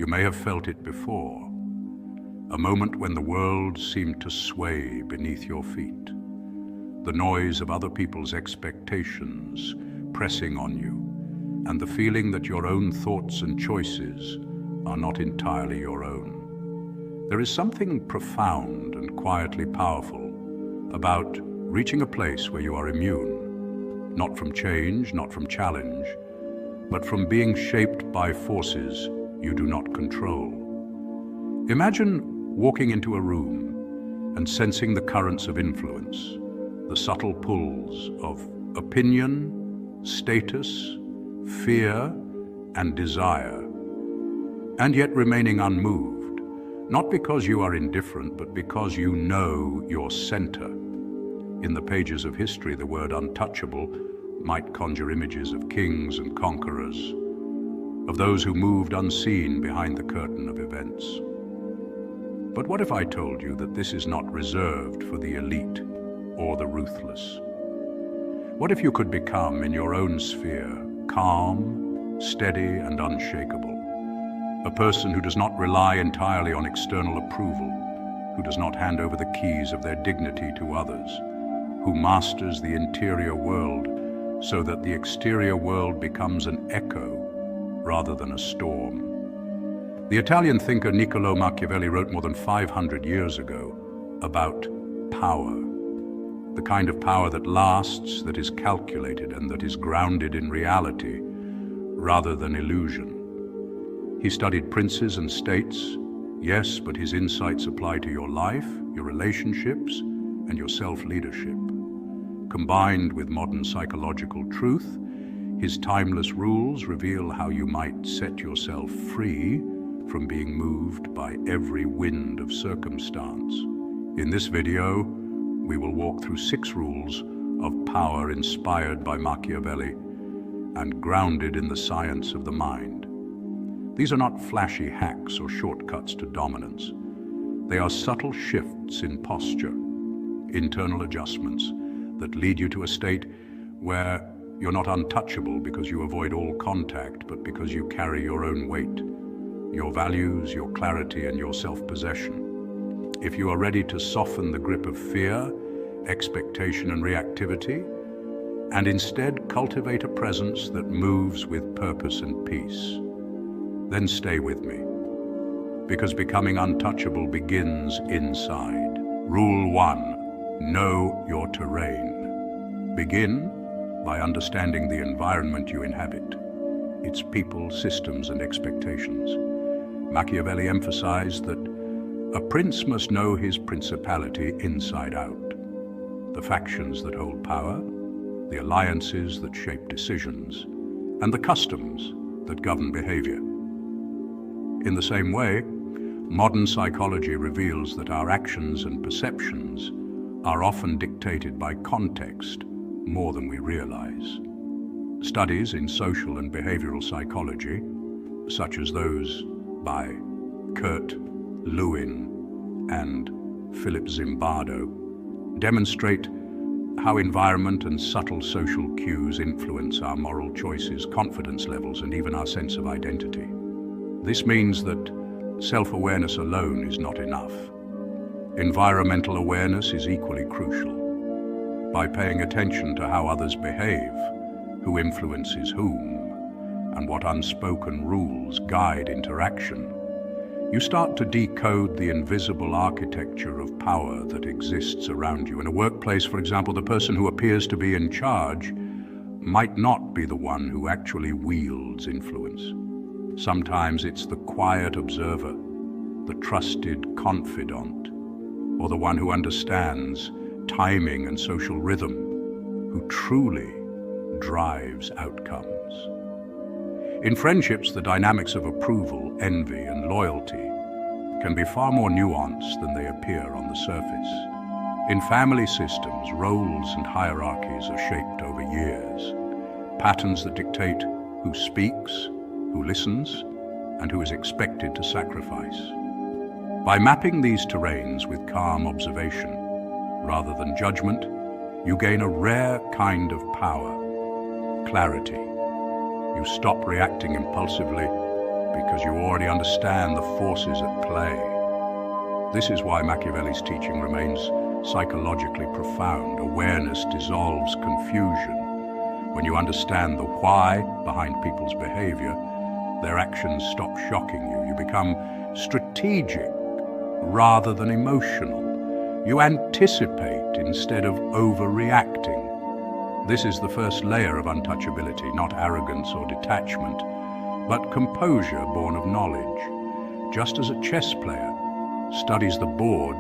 You may have felt it before, a moment when the world seemed to sway beneath your feet, the noise of other people's expectations pressing on you, and the feeling that your own thoughts and choices are not entirely your own. There is something profound and quietly powerful about reaching a place where you are immune, not from change, not from challenge, but from being shaped by forces you do not control. Imagine walking into a room and sensing the currents of influence, the subtle pulls of opinion, status, fear, and desire, and yet remaining unmoved, not because you are indifferent, but because you know your center. In the pages of history, the word untouchable might conjure images of kings and conquerors, of those who moved unseen behind the curtain of events. But what if I told you that this is not reserved for the elite or the ruthless? What if you could become, in your own sphere, calm, steady, and unshakable? A person who does not rely entirely on external approval, who does not hand over the keys of their dignity to others, who masters the interior world so that the exterior world becomes an echo rather than a storm. The Italian thinker Niccolò Machiavelli wrote more than 500 years ago about power, the kind of power that lasts, that is calculated, and that is grounded in reality rather than illusion. He studied princes and states, yes, but his insights apply to your life, your relationships, and your self-leadership. Combined with modern psychological truth, his timeless rules reveal how you might set yourself free from being moved by every wind of circumstance. In this video, we will walk through 6 rules of power inspired by Machiavelli and grounded in the science of the mind. These are not flashy hacks or shortcuts to dominance. They are subtle shifts in posture, internal adjustments that lead you to a state where you're not untouchable because you avoid all contact, but because you carry your own weight, your values, your clarity, and your self-possession. If you are ready to soften the grip of fear, expectation, and reactivity, and instead cultivate a presence that moves with purpose and peace, then stay with me, because becoming untouchable begins inside. Rule 1, know your terrain. Begin by understanding the environment you inhabit, its people, systems, and expectations. Machiavelli emphasized that a prince must know his principality inside out, the factions that hold power, the alliances that shape decisions, and the customs that govern behavior. In the same way, modern psychology reveals that our actions and perceptions are often dictated by context more than we realize. Studies in social and behavioral psychology, such as those by Kurt Lewin and Philip Zimbardo, demonstrate how environment and subtle social cues influence our moral choices, confidence levels, and even our sense of identity. This means that self-awareness alone is not enough. Environmental awareness is equally crucial. By paying attention to how others behave, who influences whom, and what unspoken rules guide interaction, you start to decode the invisible architecture of power that exists around you. In a workplace, for example, the person who appears to be in charge might not be the one who actually wields influence. Sometimes it's the quiet observer, the trusted confidant, or the one who understands timing and social rhythm, who truly drives outcomes. In friendships, the dynamics of approval, envy, and loyalty can be far more nuanced than they appear on the surface. In family systems, roles and hierarchies are shaped over years, patterns that dictate who speaks, who listens, and who is expected to sacrifice. By mapping these terrains with calm observation, rather than judgment, you gain a rare kind of power, clarity. You stop reacting impulsively because you already understand the forces at play. This is why Machiavelli's teaching remains psychologically profound. Awareness dissolves confusion. When you understand the why behind people's behavior, their actions stop shocking you. You become strategic rather than emotional. You anticipate instead of overreacting. This is the first layer of untouchability, not arrogance or detachment, but composure born of knowledge. Just as a chess player studies the board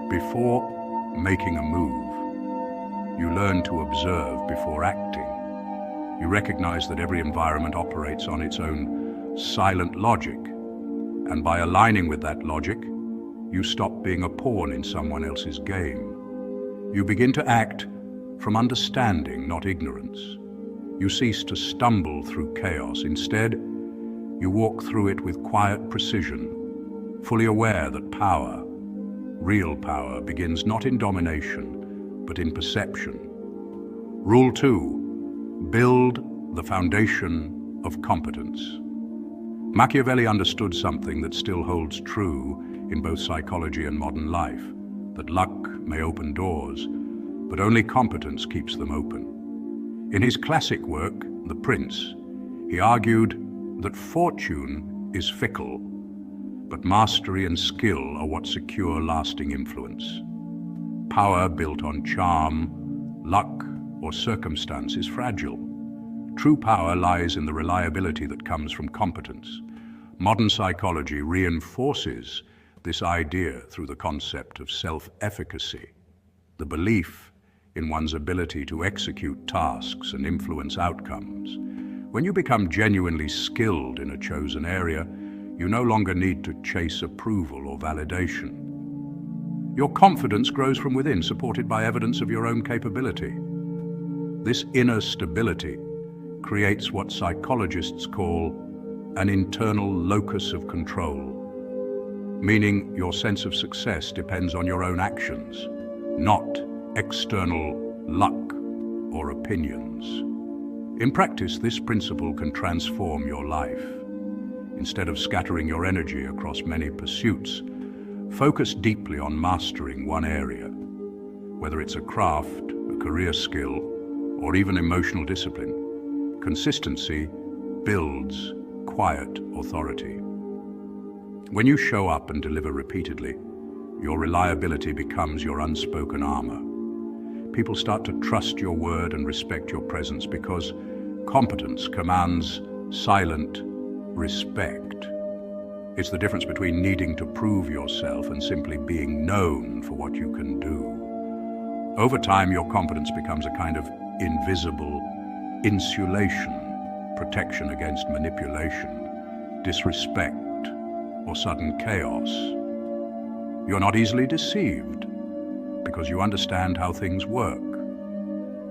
before making a move, you learn to observe before acting. You recognize that every environment operates on its own silent logic, and by aligning with that logic, you stop being a pawn in someone else's game. You begin to act from understanding, not ignorance. You cease to stumble through chaos. Instead, you walk through it with quiet precision, fully aware that power, real power, begins not in domination, but in perception. Rule 2, build the foundation of competence. Machiavelli understood something that still holds true in both psychology and modern life, that luck may open doors, but only competence keeps them open. In his classic work, The Prince, he argued that fortune is fickle, but mastery and skill are what secure lasting influence. Power built on charm, luck, or circumstance is fragile. True power lies in the reliability that comes from competence. Modern psychology reinforces this idea through the concept of self-efficacy, the belief in one's ability to execute tasks and influence outcomes. When you become genuinely skilled in a chosen area, you no longer need to chase approval or validation. Your confidence grows from within, supported by evidence of your own capability. This inner stability creates what psychologists call an internal locus of control, meaning your sense of success depends on your own actions, not external luck or opinions. In practice, this principle can transform your life. Instead of scattering your energy across many pursuits, focus deeply on mastering one area. Whether it's a craft, a career skill, or even emotional discipline, consistency builds quiet authority. When you show up and deliver repeatedly, your reliability becomes your unspoken armor. People start to trust your word and respect your presence because competence commands silent respect. It's the difference between needing to prove yourself and simply being known for what you can do. Over time, your competence becomes a kind of invisible insulation, protection against manipulation, disrespect, or sudden chaos. You're not easily deceived because you understand how things work.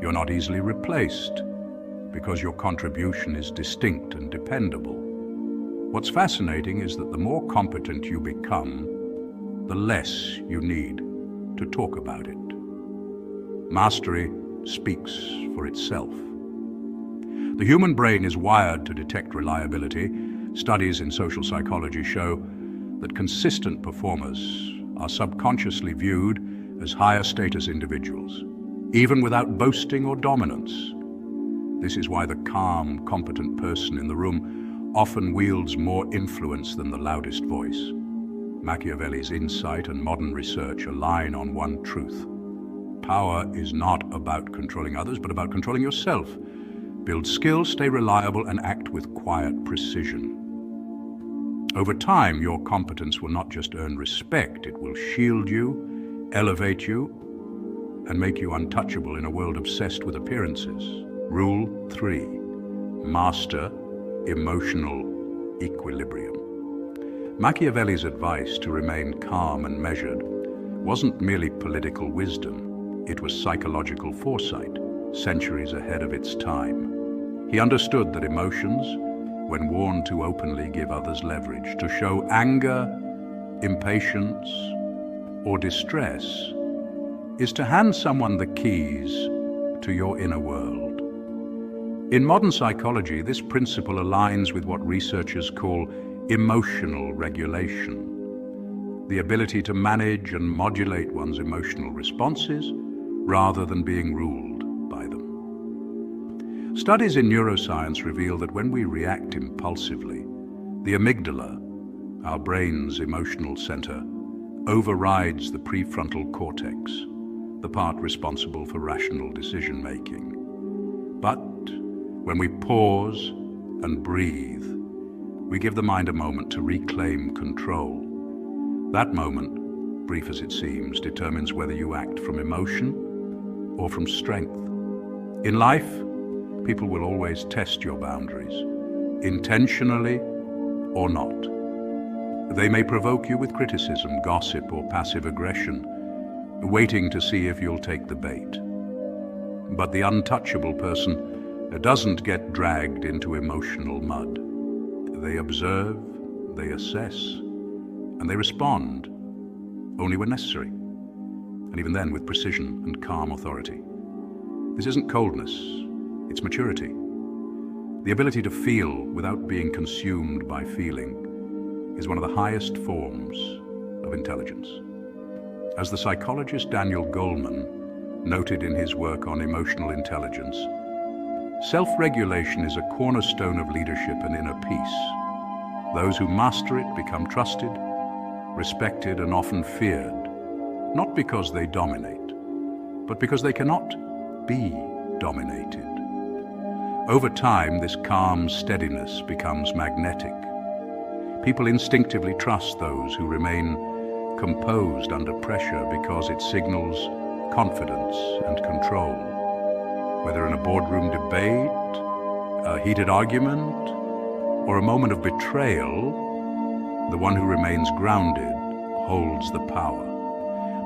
You're not easily replaced because your contribution is distinct and dependable. What's fascinating is that the more competent you become, the less you need to talk about it. Mastery speaks for itself. The human brain is wired to detect reliability. Studies in social psychology show that consistent performers are subconsciously viewed as higher status individuals, even without boasting or dominance. This is why the calm, competent person in the room often wields more influence than the loudest voice. Machiavelli's insight and modern research align on one truth. Power is not about controlling others, but about controlling yourself. Build skills, stay reliable, and act with quiet precision. Over time, your competence will not just earn respect, it will shield you, elevate you, and make you untouchable in a world obsessed with appearances. Rule 3, master emotional equilibrium. Machiavelli's advice to remain calm and measured wasn't merely political wisdom, it was psychological foresight, centuries ahead of its time. He understood that emotions, when worn too openly, give others leverage. To show anger, impatience, or distress is to hand someone the keys to your inner world. In modern psychology, this principle aligns with what researchers call emotional regulation, the ability to manage and modulate one's emotional responses rather than being ruled by them. Studies in neuroscience reveal that when we react impulsively, the amygdala, our brain's emotional center, overrides the prefrontal cortex, the part responsible for rational decision-making. But when we pause and breathe, we give the mind a moment to reclaim control. That moment, brief as it seems, determines whether you act from emotion or from strength. In life, people will always test your boundaries, intentionally or not. They may provoke you with criticism, gossip, or passive aggression, waiting to see if you'll take the bait. But the untouchable person doesn't get dragged into emotional mud. They observe, they assess, and they respond only when necessary, and even then with precision and calm authority. This isn't coldness, it's maturity. The ability to feel without being consumed by feeling is one of the highest forms of intelligence. As the psychologist Daniel Goleman noted in his work on emotional intelligence, self-regulation is a cornerstone of leadership and inner peace. Those who master it become trusted, respected, and often feared, not because they dominate, but because they cannot be dominated. Over time, this calm steadiness becomes magnetic. People instinctively trust those who remain composed under pressure because it signals confidence and control. Whether in a boardroom debate, a heated argument, or a moment of betrayal, the one who remains grounded holds the power.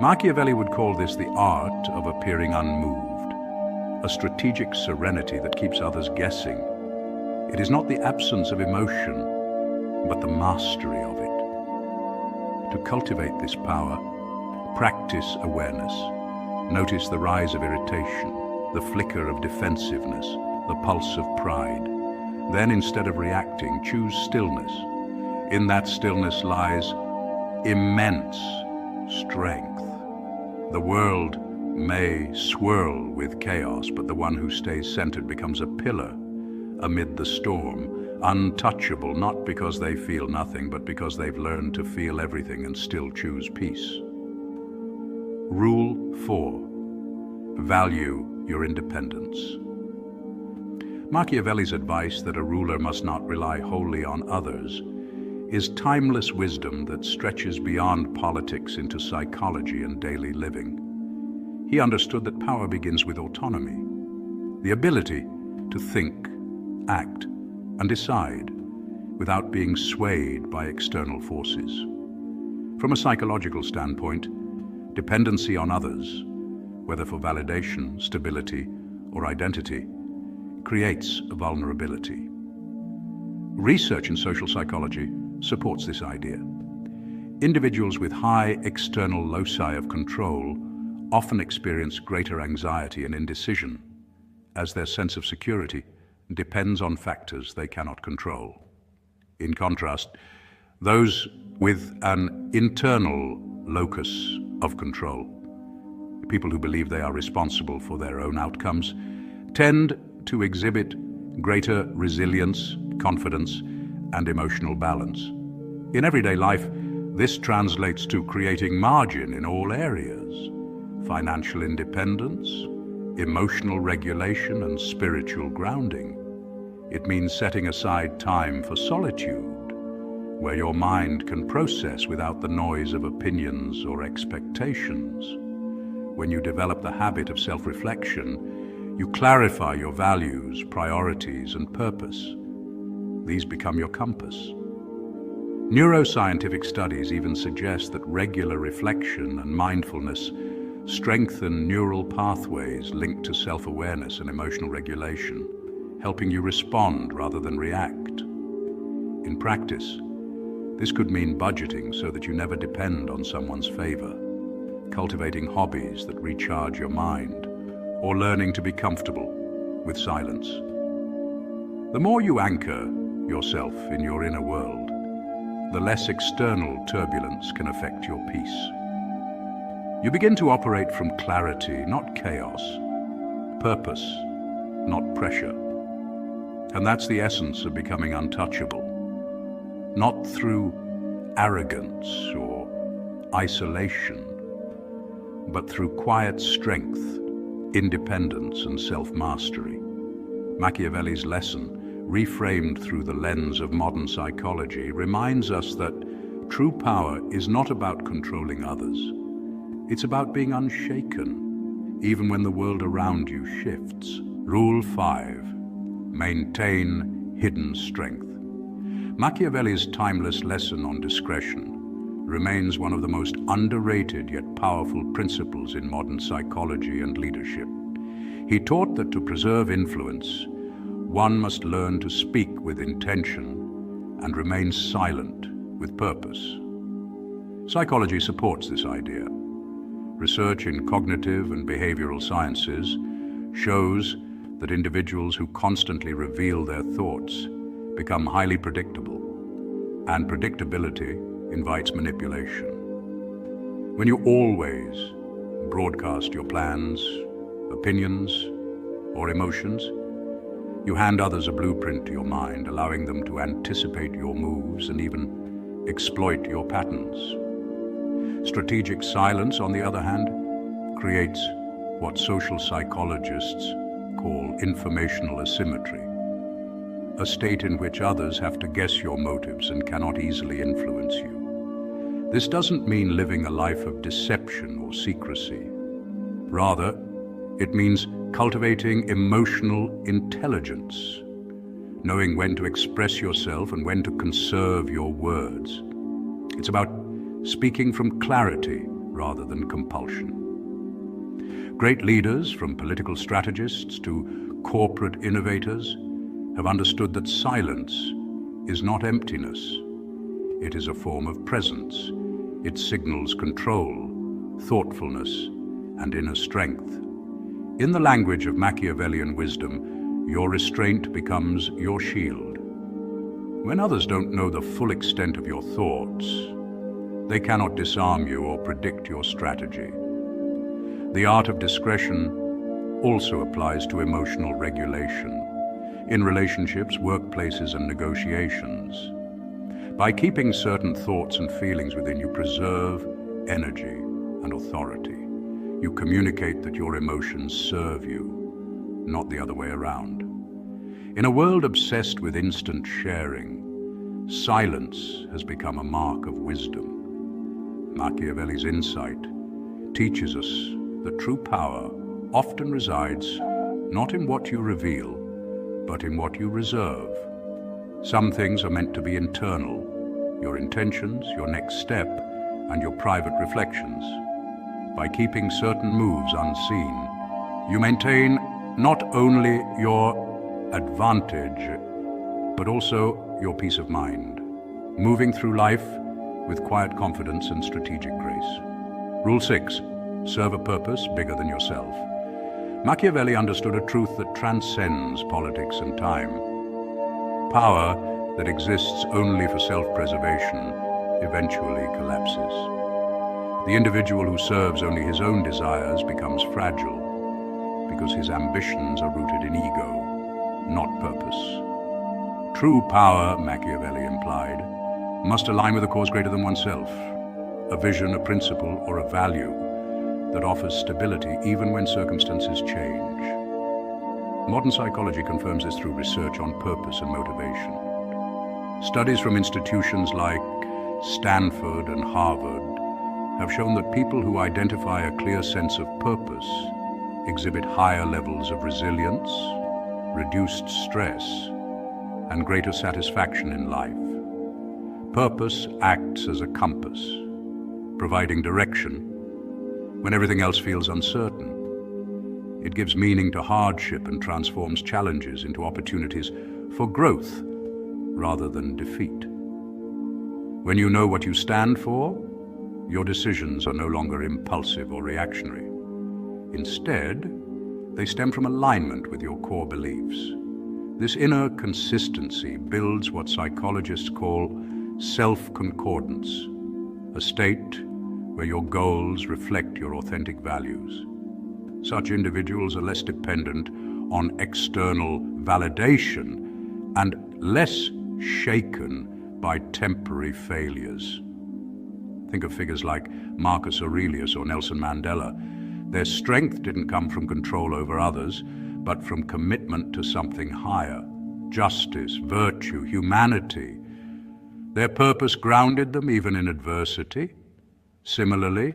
Machiavelli would call this the art of appearing unmoved, a strategic serenity that keeps others guessing. It is not the absence of emotion, but the mastery of it. To cultivate this power, practice awareness. Notice the rise of irritation, the flicker of defensiveness, the pulse of pride. Then, instead of reacting, choose stillness. In that stillness lies immense strength. The world may swirl with chaos, but the one who stays centered becomes a pillar amid the storm, untouchable, not because they feel nothing, but because they've learned to feel everything and still choose peace. Rule 4. Value your independence. Machiavelli's advice that a ruler must not rely wholly on others is timeless wisdom that stretches beyond politics into psychology and daily living. He understood that power begins with autonomy, the ability to think, act, and decide without being swayed by external forces. From a psychological standpoint, dependency on others, whether for validation, stability, or identity, creates a vulnerability. Research in social psychology supports this idea. Individuals with high external loci of control often experience greater anxiety and indecision, as their sense of security depends on factors they cannot control. In contrast, those with an internal locus of control, people who believe they are responsible for their own outcomes, tend to exhibit greater resilience, confidence, and emotional balance. In everyday life, this translates to creating margin in all areas: financial independence, emotional regulation, and spiritual grounding. It means setting aside time for solitude, where your mind can process without the noise of opinions or expectations. When you develop the habit of self-reflection, you clarify your values, priorities, and purpose. These become your compass. Neuroscientific studies even suggest that regular reflection and mindfulness strengthen neural pathways linked to self-awareness and emotional regulation, helping you respond rather than react. In practice, this could mean budgeting so that you never depend on someone's favor, cultivating hobbies that recharge your mind, or learning to be comfortable with silence. The more you anchor yourself in your inner world, the less external turbulence can affect your peace. You begin to operate from clarity, not chaos, purpose, not pressure. And that's the essence of becoming untouchable. Not through arrogance or isolation, but through quiet strength, independence, and self-mastery. Machiavelli's lesson, reframed through the lens of modern psychology, reminds us that true power is not about controlling others. It's about being unshaken, even when the world around you shifts. Rule 5. Maintain hidden strength. Machiavelli's timeless lesson on discretion remains one of the most underrated yet powerful principles in modern psychology and leadership. He taught that to preserve influence, one must learn to speak with intention and remain silent with purpose. Psychology supports this idea. Research in cognitive and behavioral sciences shows that individuals who constantly reveal their thoughts become highly predictable, and predictability invites manipulation. When you always broadcast your plans, opinions, or emotions, you hand others a blueprint to your mind, allowing them to anticipate your moves and even exploit your patterns. Strategic silence, on the other hand, creates what social psychologists call informational asymmetry, a state in which others have to guess your motives and cannot easily influence you. This doesn't mean living a life of deception or secrecy. Rather, it means cultivating emotional intelligence, knowing when to express yourself and when to conserve your words. It's about speaking from clarity rather than compulsion. Great leaders, from political strategists to corporate innovators, have understood that silence is not emptiness. It is a form of presence. It signals control, thoughtfulness, and inner strength. In the language of Machiavellian wisdom, your restraint becomes your shield. When others don't know the full extent of your thoughts, they cannot disarm you or predict your strategy. The art of discretion also applies to emotional regulation, in relationships, workplaces, and negotiations. By keeping certain thoughts and feelings within you, preserve energy and authority. You communicate that your emotions serve you, not the other way around. In a world obsessed with instant sharing, silence has become a mark of wisdom. Machiavelli's insight teaches us that true power often resides not in what you reveal, but in what you reserve. Some things are meant to be internal, your intentions, your next step, and your private reflections. By keeping certain moves unseen, you maintain not only your advantage, but also your peace of mind, moving through life with quiet confidence and strategic grace. Rule 6. Serve a purpose bigger than yourself. Machiavelli understood a truth that transcends politics and time. Power that exists only for self-preservation eventually collapses. The individual who serves only his own desires becomes fragile because his ambitions are rooted in ego, not purpose. True power, Machiavelli implied, must align with a cause greater than oneself, a vision, a principle, or a value that offers stability even when circumstances change. Modern psychology confirms this through research on purpose and motivation. Studies from institutions like Stanford and Harvard have shown that people who identify a clear sense of purpose exhibit higher levels of resilience, reduced stress, and greater satisfaction in life. Purpose acts as a compass, providing direction when everything else feels uncertain. It gives meaning to hardship and transforms challenges into opportunities for growth rather than defeat. When you know what you stand for, your decisions are no longer impulsive or reactionary. Instead, they stem from alignment with your core beliefs. This inner consistency builds what psychologists call self-concordance, a state where your goals reflect your authentic values. Such individuals are less dependent on external validation and less shaken by temporary failures. Think of figures like Marcus Aurelius or Nelson Mandela. Their strength didn't come from control over others, but from commitment to something higher: justice, virtue, humanity. Their purpose grounded them even in adversity. Similarly,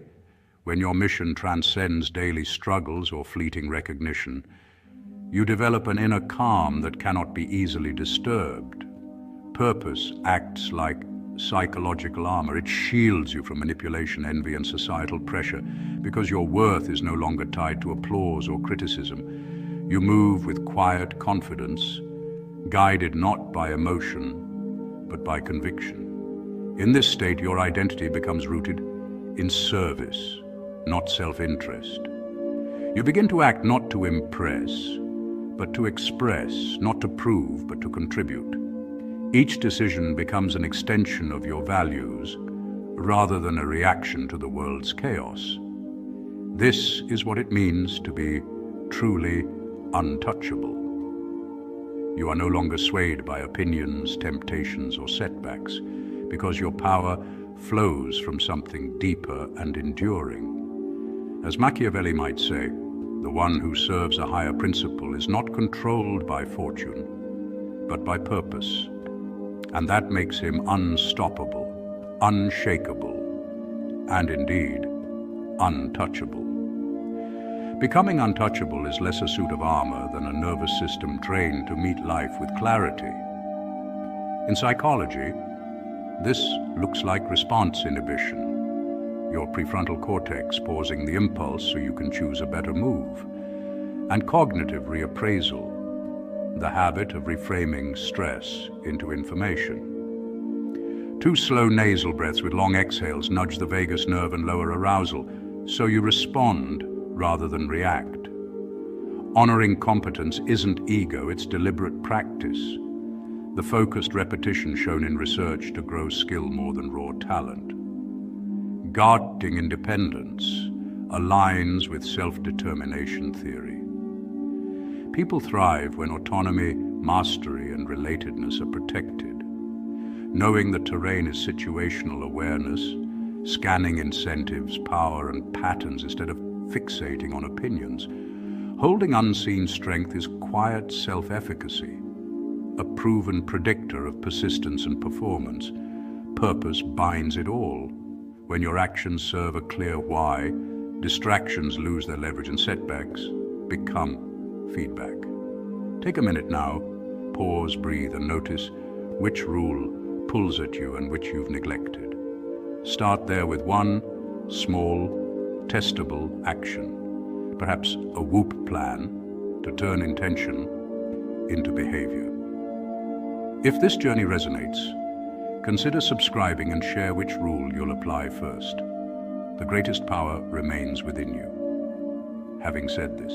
when your mission transcends daily struggles or fleeting recognition, you develop an inner calm that cannot be easily disturbed. Purpose acts like psychological armor. It shields you from manipulation, envy, and societal pressure because your worth is no longer tied to applause or criticism. You move with quiet confidence, guided not by emotion, but by conviction. In this state, your identity becomes rooted in service, not self-interest. You begin to act not to impress, but to express, not to prove, but to contribute. Each decision becomes an extension of your values, rather than a reaction to the world's chaos. This is what it means to be truly untouchable. You are no longer swayed by opinions, temptations, or setbacks, because your power flows from something deeper and enduring. As Machiavelli might say, the one who serves a higher principle is not controlled by fortune, but by purpose. And that makes him unstoppable, unshakable, and indeed, untouchable. Becoming untouchable is less a suit of armor than a nervous system trained to meet life with clarity. In psychology, this looks like response inhibition, your prefrontal cortex pausing the impulse so you can choose a better move, and cognitive reappraisal, the habit of reframing stress into information. 2 slow nasal breaths with long exhales nudge the vagus nerve and lower arousal, so you respond rather than react. Honoring competence isn't ego, it's deliberate practice. The focused repetition shown in research to grow skill more than raw talent. Guarding independence aligns with self-determination theory. People thrive when autonomy, mastery, and relatedness are protected. Knowing the terrain is situational awareness, scanning incentives, power, and patterns instead of fixating on opinions. Holding unseen strength is quiet self-efficacy, a proven predictor of persistence and performance. Purpose binds it all. When your actions serve a clear why, distractions lose their leverage and setbacks become feedback. Take a minute now, pause, breathe, and notice which rule pulls at you and which you've neglected. Start there with one small, testable action, perhaps a whoop plan to turn intention into behavior. If this journey resonates, consider subscribing and share which rule you'll apply first. The greatest power remains within you. Having said this,